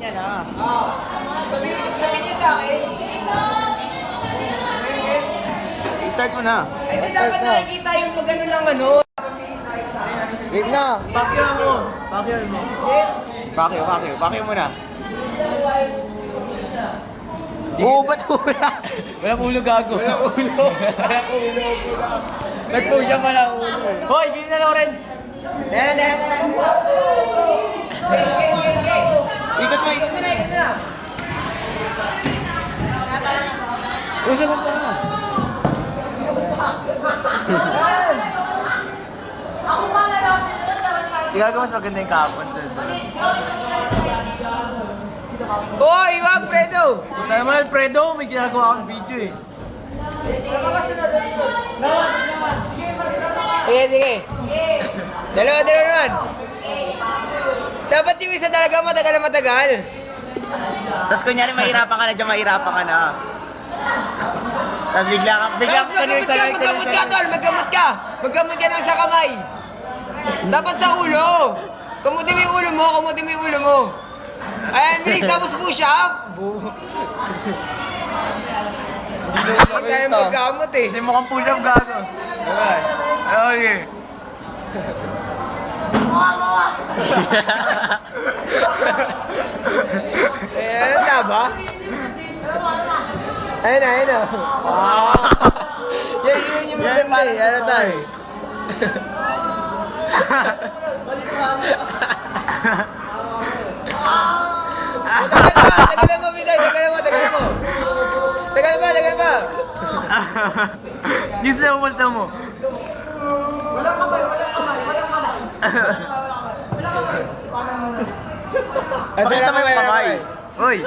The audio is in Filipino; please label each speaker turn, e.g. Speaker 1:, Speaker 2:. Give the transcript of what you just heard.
Speaker 1: niya na.
Speaker 2: Sabihin niyo sa akin.
Speaker 1: I-start mo na.
Speaker 2: Ay, di dapat nakikita yung pag ano lang ano.
Speaker 1: Game na.
Speaker 2: Pakyo mo. Pakyo mo.
Speaker 1: Pakyo mo na. Oo, ba't hula?
Speaker 2: Walang ulo gago.
Speaker 1: Nagpuya pa lang ulo eh.
Speaker 2: Hoy, game na Lawrence.
Speaker 1: Ikot mo. Usa mo pa.
Speaker 2: Di ka mas maganda yung kahapon sa Hoy, wag Fredo! Punta naman Alfredo, may ginagawa akong video eh. Sige. Dalawa naman. Dapat yung isa talaga matagal na matagal.
Speaker 1: Tapos kunyari mahirapan ka na dyan, mahirapan ka na. Tapos bigla ka
Speaker 2: Magkamot ka ng sa kamay. Dapat sa ulo. Kamutin mo yung ulo mo. Ayan, bilis, tapos push up. Hindi tayo magkamot eh.
Speaker 1: Hindi mo kang push up gago.
Speaker 2: Okay. Ano na ba? Ayun na. Yan yung maganda eh. Ano tayo? Tagal mo, Biday. Tagal mo. Gusto mo. Walang kamay.
Speaker 1: Pakita mo yung kamay.
Speaker 2: Uy!